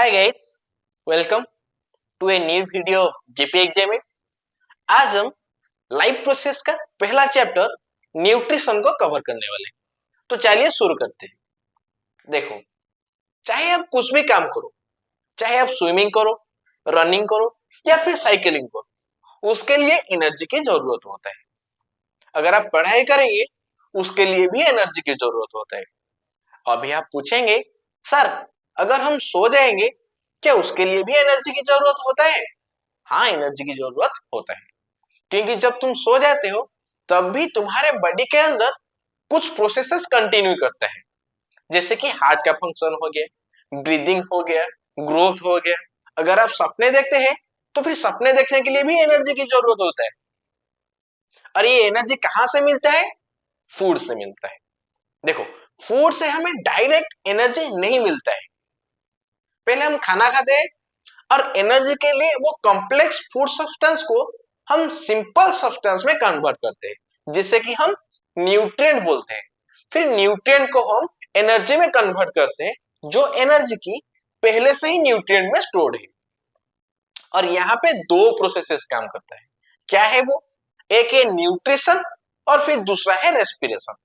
Hi guys, welcome to a new video of JP Examit. आज हम life process का पहला चैप्टर न्यूट्रिशन को कवर करने वाले हैं। तो चलिए शुरू करते हैं। देखो, चाहे आप कुछ भी काम करो, चाहे आप स्विमिंग करो, रनिंग करो या फिर साइकिलिंग करो, उसके लिए एनर्जी की जरूरत होता है। अगर आप पढ़ाई करेंगे, उसके लिए भी एनर्जी की जरूरत होता है। अभी आप पूछेंगे, सर अगर हम सो जाएंगे, क्या उसके लिए भी एनर्जी की जरूरत होता है? हाँ, एनर्जी की जरूरत होता है, क्योंकि जब तुम सो जाते हो तब भी तुम्हारे बॉडी के अंदर कुछ प्रोसेसेस कंटिन्यू करता है, जैसे कि हार्ट का फंक्शन हो गया, ब्रीदिंग हो गया, ग्रोथ हो गया। अगर आप सपने देखते हैं तो फिर सपने देखने के लिए भी एनर्जी की जरूरत होता है। और ये एनर्जी कहां से मिलता है? फूड से मिलता है। देखो, फूड से हमें डायरेक्ट एनर्जी नहीं मिलता है। पहले हम खाना खाते हैं और एनर्जी के लिए वो कॉम्प्लेक्स फूड सब्सटेंस को हम सिंपल सब्सटेंस में कन्वर्ट करते हैं, जिसे कि हम न्यूट्रिएंट बोलते हैं। फिर न्यूट्रिएंट को हम एनर्जी में कन्वर्ट करते हैं, जो एनर्जी की पहले से ही न्यूट्रिएंट में स्टोर्ड है। और यहाँ पे दो प्रोसेसेस काम करता है। क्या है वो? एक है न्यूट्रिशन और फिर दूसरा है रेस्पिरेशन।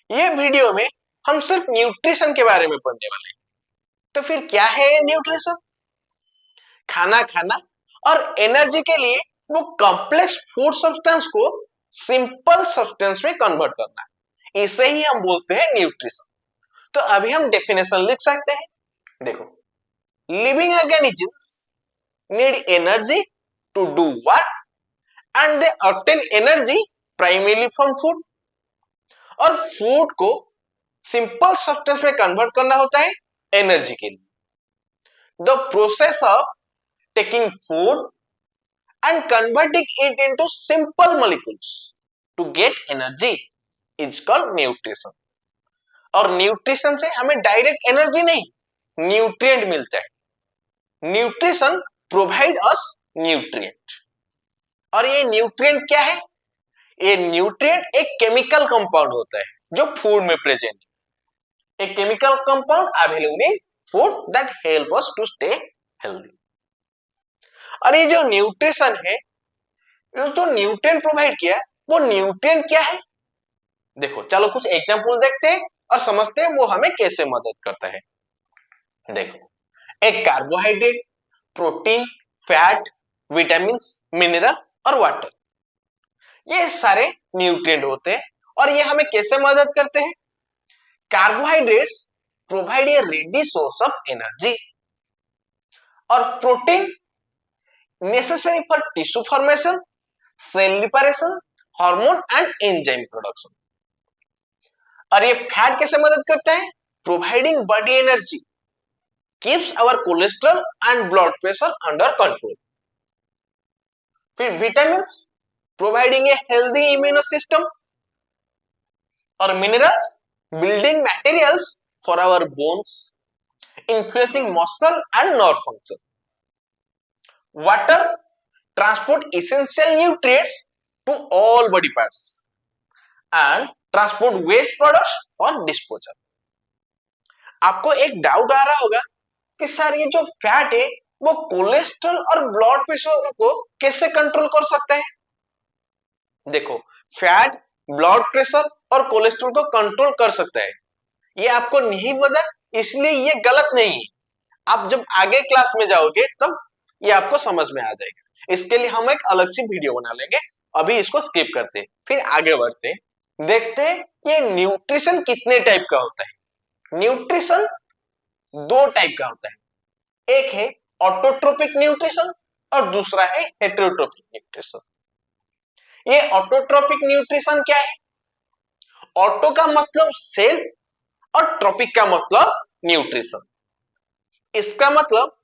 ये वीडियो में हम सिर्फ न्यूट्रिशन के बारे में पढ़ने वाले हैं। तो फिर क्या है न्यूट्रिशन? खाना खाना और एनर्जी के लिए वो कॉम्प्लेक्स फूड सब्सटेंस को सिंपल सब्सटेंस में कन्वर्ट करना, इसे ही हम बोलते हैं न्यूट्रिशन। तो अभी हम डेफिनेशन लिख सकते हैं। देखो, living organisms need energy to do work and they obtain energy primarily from food. और फूड को सिंपल सब्सटेंस में कन्वर्ट करना होता है एनर्जी के लिए। The process of taking food and converting it into simple molecules to get energy is called nutrition। और nutrition से हमें डायरेक्ट एनर्जी नहीं, न्यूट्रिएंट मिलता है। Nutrition provide us nutrient. और ये न्यूट्रिएंट क्या है? ये न्यूट्रिएंट एक केमिकल कंपाउंड होता है जो फूड में प्रेजेंट है। एक chemical compound available in food that help us to stay healthy. और ये जो न्यूट्रिशन है, जो न्यूट्रिएंट प्रोवाइड किया, वो न्यूट्रिएंट क्या है? देखो, चलो कुछ एग्जांपल देखते हैं और समझते हैं वो हमें कैसे मदद करता है। देखो, एक carbohydrate, protein, fat, vitamins, mineral और वाटर, ये सारे न्यूट्रिएंट होते हैं। और ये हमें कैसे मदद करते हैं? Carbohydrates provide a ready source of energy. और protein necessary for tissue formation, cell reparation, hormone and enzyme production. और ये फैट कैसे मदद करता है? Providing body energy, keeps our cholesterol and blood pressure under control. फिर vitamins providing a healthy immuno system. और minerals building materials for our bones, influencing muscle and nerve function. Water transport essential nutrients to all body parts and transport waste products और disposal. आपको एक doubt आ रहा होगा कि sir ये जो fat है वो कोलेस्ट्रॉल और ब्लड प्रेशर को कैसे कंट्रोल कर सकता है? देखो, फैट ब्लड प्रेशर और कोलेस्ट्रॉल को कंट्रोल कर सकता है, ये आपको नहीं पता, इसलिए ये गलत नहीं है। आप जब आगे क्लास में जाओगे तब ये आपको समझ में आ जाएगा। इसके लिए हम एक अलग सी वीडियो बना लेंगे। अभी इसको स्किप करते हैं, फिर आगे बढ़ते हैं। देखते हैं ये न्यूट्रिशन कितने टाइप का होता है। न्यूट्रिशन दो टाइप का होता है। एक है ऑटोट्रोपिक न्यूट्रिशन और दूसरा है हेटेरोट्रोपिक न्यूट्रिशन। ये ऑटोट्रोपिक न्यूट्रिशन क्या है? ऑटो का मतलब सेल और ट्रोपिक का मतलब न्यूट्रिशन। इसका मतलब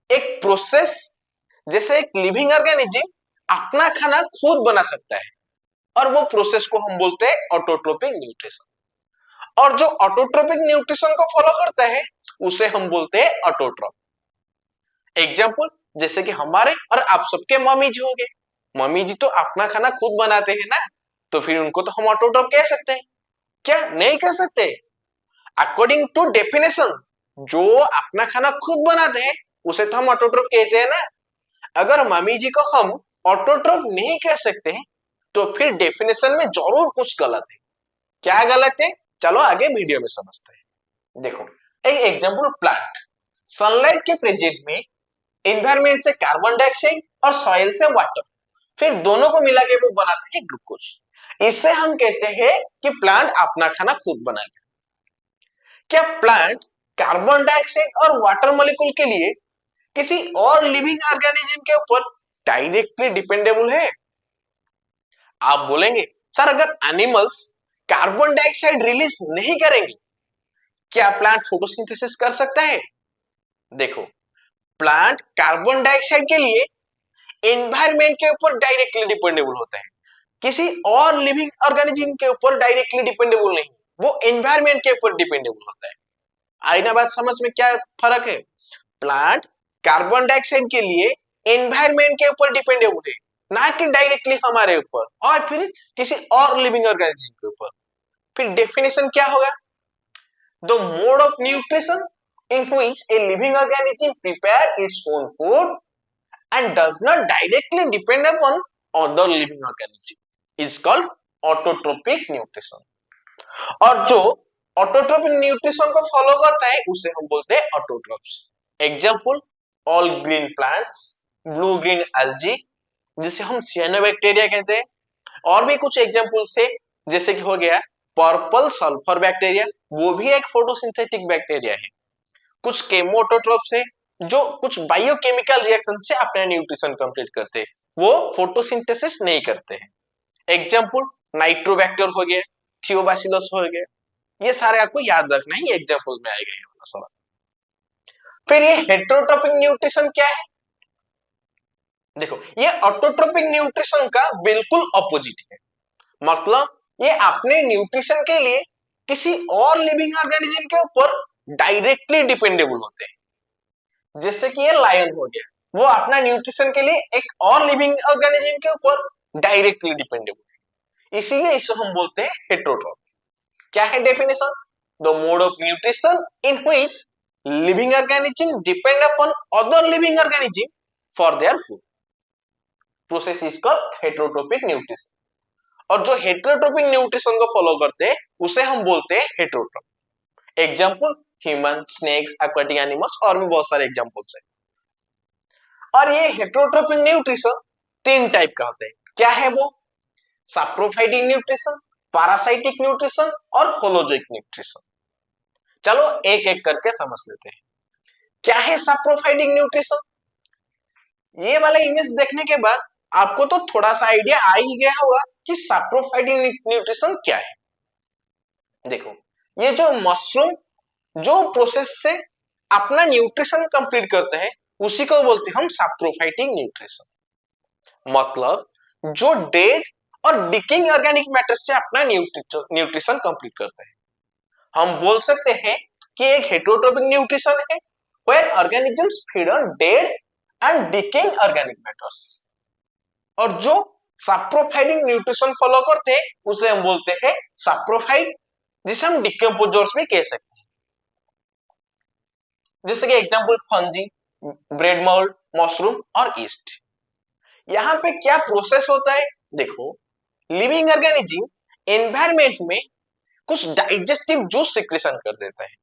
एक प्रोसेस, जैसे एक लिविंग ऑर्गेनिज्म अपना खाना खुद बना सकता है, और वो प्रोसेस को हम बोलते हैं ऑटोट्रोपिक न्यूट्रिशन। और जो ऑटोट्रोपिक न्यूट्रिशन को फॉलो करता है उसे हम बोलते हैं ऑटोट्रोप। एग्जांपल, जैसे कि हमारे और आप सबके मम्मी जी हो गए। मम्मी जी तो अपना खाना खुद बनाते हैं ना, तो फिर उनको तो हम ऑटोट्रोप कह सकते हैं। क्या नहीं कह सकते? अकॉर्डिंग टू डेफिनेशन, जो अपना खाना खुद बनाते हैं उसे तो हम ऑटोट्रॉफ कहते हैं ना। अगर मम्मी जी को हम ऑटोट्रॉफ नहीं कह सकते हैं तो फिर डेफिनेशन में जरूर कुछ गलत है। क्या गलत है, चलो आगे वीडियो में समझते हैं। देखो, एक एग्जांपल, प्लांट सनलाइट के प्रेजेंट में एनवायरमेंट से कार्बन डाइऑक्साइड और सॉइल से वाटर, फिर दोनों को मिला के वो बनाते हैं ग्लूकोज। इससे हम कहते हैं कि प्लांट अपना खाना खुद बना ले। क्या प्लांट कार्बन डाइऑक्साइड और वाटर मॉलिक्यूल के लिए किसी और लिविंग ऑर्गेनिज्म के ऊपर डायरेक्टली डिपेंडेबल है? आप बोलेंगे सर, अगर एनिमल्स कार्बन डाइऑक्साइड रिलीज नहीं करेंगे, क्या प्लांट फोटोसिंथेसिस कर सकता है? देखो, प्लांट कार्बन डाइऑक्साइड के लिए एनवायरमेंट के ऊपर डायरेक्टली डिपेंडेबल होता है, किसी और लिविंग ऑर्गेनिज्म के ऊपर डायरेक्टली डिपेंडेबल नहीं, वो एनवायरमेंट के ऊपर डिपेंडेबल होता है। आई ना बात समझ में? क्या फर्क है? प्लांट कार्बन डाइऑक्साइड के लिए एनवायरमेंट के ऊपर डिपेंडेबल है, ना कि डायरेक्टली हमारे ऊपर और फिर किसी और लिविंग ऑर्गेनिज्म के ऊपर। फिर डेफिनेशन क्या होगा? The mode of nutrition in which a living organism prepare its own food and does not directly depend upon other living organism is called autotrophic nutrition। और जो ऑटोट्रोपिक न्यूट्रिशन को follow करता है उसे हम बोलते हैं autotrophs. Example, all green plants, blue green algae जिसे हम सियानोबैक्टीरिया कहते हैं। और भी कुछ एग्जांपल्स है, जैसे कि हो गया पर्पल सल्फर बैक्टीरिया, वो भी एक फोटोसिंथेटिक बैक्टीरिया है। कुछ केमोऑटोट्रोप्स है जो कुछ बायोकेमिकल रिएक्शन से अपना न्यूट्रिशन कंप्लीट करते हैं, वो फोटोसिंथेसिस नहीं करते हैं। एग्जांपल, नाइट्रोबैक्टर हो गया, थियोबासिलस हो गया। ये सारे आपको याद रखना है, ये एग्जांपल में आएगा ये वाला सवाल। फिर ये हेटेरोट्रोपिक न्यूट्रिशन क्या है? देखो, ये ऑटोट्रोपिक न्यूट्रिशन का बिल्कुल ऑपोजिट है। मतलब ये अपने न्यूट्रिशन के लिए किसी और लिविंग ऑर्गेनिज्म के ऊपर डायरेक्टली डिपेंडेबल होते हैं। जैसे कि ये लायन हो गया, वो अपना न्यूट्रिशन के लिए एक और लिविंग ऑर्गेनिज्म के ऊपर डायरेक्टली डिपेंडेबल है, इसीलिए इसे हम बोलते हैं हेटेरोट्रोपिक। क्या है definition? The mode of nutrition in which living organism depend upon other living organism for their food process is called heterotropic nutrition. और जो हेटेरोट्रोपिक न्यूट्रिशन को फॉलो करते हैं उसे हम बोलते हैं heterotropic. Example, human, snakes, aquatic animals और भी बहुत सारे एग्जांपल्स हैं। और ये हेटेरोट्रोपिक न्यूट्रिशन तीन टाइप का होता है। क्या है वो? सैप्रोफाइटिक न्यूट्रिशन, पैरासाइटिक न्यूट्रिशन और होलोजिक न्यूट्रिशन। चलो एक एक करके समझ लेते हैं। क्या है सैप्रोफाइटिक न्यूट्रिशन? ये वाला इमेज देखने के बाद आपको तो थोड़ा सा आइडिया आ ही गया होगा कि सैप्रोफाइटिक न्यूट्रिशन क्या है। देखो, ये जो मशरूम जो प्रोसेस से अपना न्यूट्रिशन कंप्लीट करते हैं उसी को बोलते हैं हम सैप्रोफाइटिक न्यूट्रिशन। मतलब जो डेड और डिकिंग ऑर्गेनिक मैटर से अपना न्यूट्रिशन कंप्लीट करते हैं। हम बोल सकते हैं कि एक हेटेरोट्रोपिक न्यूट्रिशन है where organisms feed on dead and decaying organic matters। और जो सैप्रोफाइटिक न्यूट्रिशन फॉलो करते हैं उसे हम बोलते हैं सैप्रोफाइट, जिसे हम डिकम्पोजर्स भी कह सकते हैं। जैसे कि example, fungi, bread mould, mushroom और ईस्ट। यहां पे क्या प्रोसेस होता है? देखो, लिविंग ऑर्गेनिज्म एनवायरमेंट में कुछ डाइजेस्टिव जूस सिक्रेशन कर देता है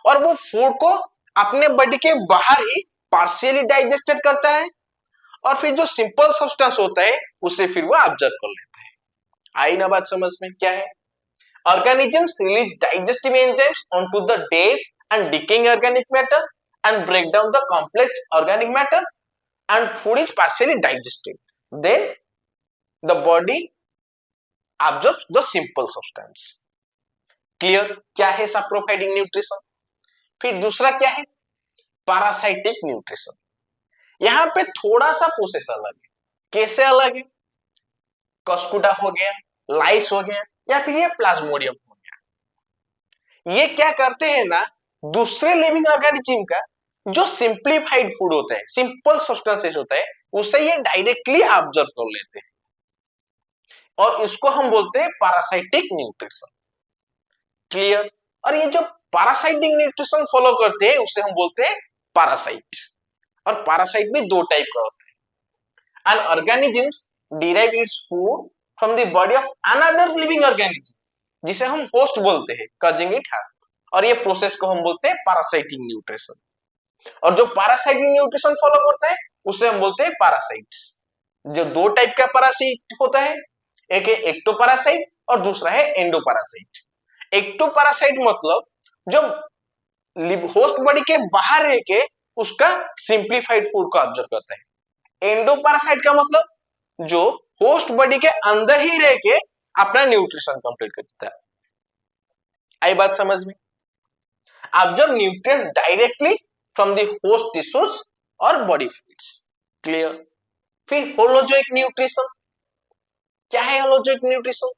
और वो फूड को अपने बॉडी के बाहर ही पार्शियली डाइजेस्टेड करता है और फिर जो सिंपल सब्सटेंस होता है उसे फिर वो ऑब्जर्व कर लेता है। आई ना बात समझ में? क्या है? organisms release digestive enzymes onto the dead and decaying organic matter and break down the complex organic matter and food is partially digested, then the body absorbs the simple substance। Clear? क्या है saprophytic nutrition? फिर दूसरा क्या है? Parasitic nutrition. यहां पे थोड़ा सा प्रोसेस अलग है। कैसे अलग है? कस्कुटा हो गया, लाइस हो गया या फिर ये प्लाज्मोडियम हो गया। ये क्या करते हैं ना, दूसरे लिविंग ऑर्गेनिज्म का जो सिंप्लीफाइड फूड होता है, सिंपल सब्सटेंसेस होता है, उसे ये डायरेक्टली ऑब्जर्व कर लेते हैं और इसको हम बोलते हैं पैरासाइटिक न्यूट्रिशन। क्लियर? और ये जो पैरासाइटिक न्यूट्रिशन फॉलो करते हैं उसे हम बोलते हैं पैरासाइट। और पैरासाइट भी दो टाइप का होता है। N organisms derive its food from the body of another living organism, जिसे हम होस्ट बोलते हैं, कजिंग इट हैव। और ये प्रोसेस को हम बोलते हैं पैरासाइटिक न्यूट्रिशन। और जो पैरासाइटिक न्यूट्रिशन फॉलो करता है उसे हम बोलते हैं पैरासाइट्स। जो दो टाइप का पैरासाइट होता है, एक है एक्टोपैरासाइट और दूसरा है एंडोपैरासाइट। एक्टोपैरासाइट मतलब जो होस्ट बॉडी के बाहर रह के उसका सिंप्लीफाइड फूड को ऑब्जर्व करता है। एंडोपैरासाइट का मतलब जो होस्ट बॉडी के अंदर ही रह के अपना न्यूट्रिशन कंप्लीट करता है। आई बात समझ में? Observe nutrient directly from the host tissues और बॉडी फ्लूइड्स। क्लियर? फिर होलोजोइक न्यूट्रिशन। क्या है होलोजोइक न्यूट्रिशन?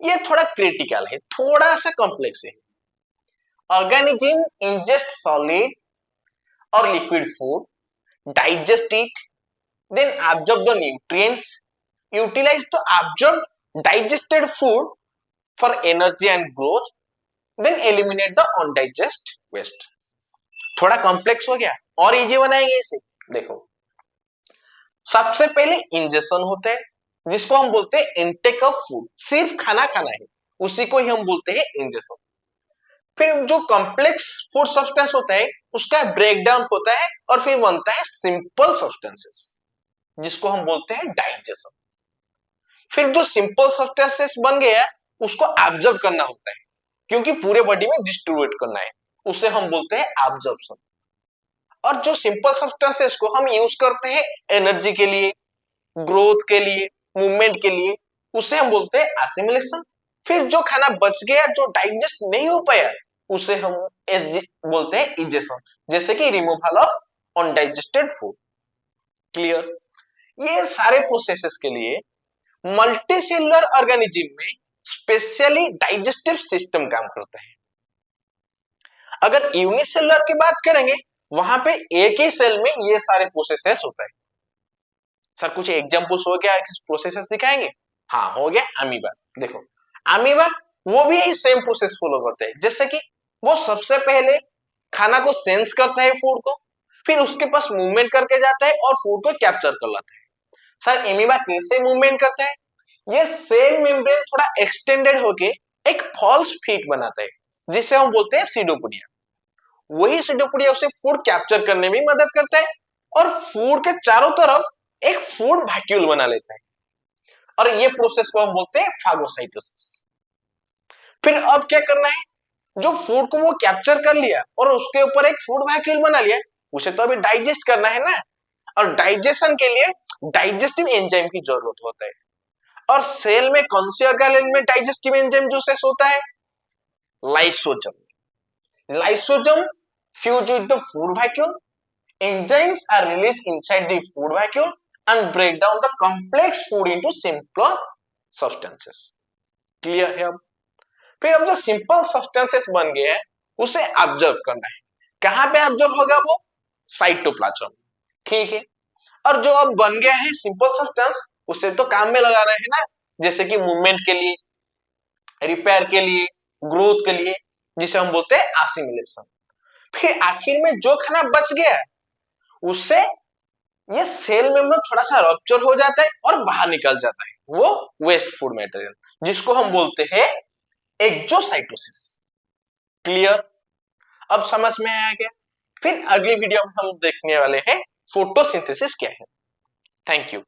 ये थोड़ा क्रिटिकल है, थोड़ा सा कॉम्प्लेक्स है। ऑर्गेनिज्म इंजेस्ट सॉलिड और liquid food, digest it, then absorb the nutrients, utilize the absorbed digested food for energy and growth, then eliminate the undigested waste। थोड़ा कॉम्प्लेक्स हो गया, और इजी बनाएंगे इसे। देखो, सबसे पहले इंजेक्शन होता है जिसको हम बोलते हैं इनटेक ऑफ फूड, सिर्फ खाना खाना है, उसी को ही हम बोलते हैं इंजेक्शन। फिर जो कॉम्प्लेक्स फूड सब्सटेंस होता है उसका ब्रेकडाउन होता है और फिर बनता है सिंपल सब्सटेंसेस, जिसको हम बोलते हैं डाइजेशन। फिर जो सिंपल सब्सटेंसेस बन गया उसको एब्जॉर्ब करना होता है, क्योंकि पूरे बॉडी में डिस्ट्रीब्यूट करना है, उसे हम बोलते हैं एब्जॉर्प्शन। और जो सिंपल सब्सटेंसेस को हम यूज करते हैं एनर्जी के लिए, ग्रोथ के लिए, मूवमेंट के लिए, उसे हम बोलते हैं एसिमिलेशन। फिर जो खाना बच गया, जो डाइजेस्ट नहीं हो पाया, उसे हम बोलते हैं इजेशन, जैसे कि removal of undigested food. Clear? ये सारे प्रोसेसेस के लिए मल्टीसेलुलर ऑर्गेनिज्म में स्पेशली डाइजेस्टिव सिस्टम काम करता है। अगर यूनिसेलुलर की बात करेंगे, वहां पे एक ही सेल में ये सारे प्रोसेसेस होता है। सर कुछ एग्जांपल्स हो गया, कुछ प्रोसेसेस दिखाएंगे? हाँ, हो गया अमीबा। देखो, अमीबा वो भी यही सेम प्रोसेस फॉलो करते हैं, जैसे कि वो सबसे पहले खाना को सेंस करता है, फूड को, फिर उसके पास मूवमेंट करके जाता है और फूड को कैप्चर कर लेता है। सर एमीबा कैसे मूवमेंट करता है? ये सेल मेम्ब्रेन थोड़ा एक्सटेंडेड होके एक फॉल्स फीट बनाता है, जिसे हम बोलते हैं सीडोपोडिया। वही सीडोपोडिया उसे फूड कैप्चर करने में मदद करता है और फूड के चारों तरफ एक फूड वैक्यूल बना लेता है, और ये प्रोसेस को हम बोलते हैं फागोसाइटोसिस। फिर अब क्या करना है? जो फूड को वो कैप्चर कर लिया और उसके ऊपर एक फूड वैक्यूल बना लिया, उसे तो अभी डाइजेस्ट करना है ना, और डाइजेशन के लिए डाइजेस्टिव एंजाइम की जरूरत होता है। और सेल में कौन से ऑर्गेनेल में डाइजेस्टिव एंजाइम प्रोसेस होता है? Lysosome. Lysosome fuse with the food vacuole, enzymes are released inside the food vacuole and break down the complex food into simpler substances। Clear है? अब फिर अब जो सिंपल सब्सटेंसेस बन गए हैं उसे ऑब्जर्व करना है। कहां पे ऑब्जर्व होगा? वो साइटोप्लाज्म। ठीक है। और जो अब बन गया है सिंपल सब्सटेंस, उसे तो काम में लगाना है ना, जैसे कि मूवमेंट के लिए, रिपेयर के लिए, ग्रोथ के लिए, जिसे हम बोलते हैं एसिमिलेशन। फिर आखिर में जो खाना बच गया उससे ये सेल मेम्ब्रेन थोड़ा सा रप्चर हो जाता है और बाहर निकल जाता है, वो वेस्ट फूड मटेरियल, जिसको हम बोलते हैं एक्सोसाइटोसिस। क्लियर? अब समझ में आया क्या? फिर अगली वीडियो में हम देखने वाले हैं फोटोसिंथेसिस क्या है। Thank you.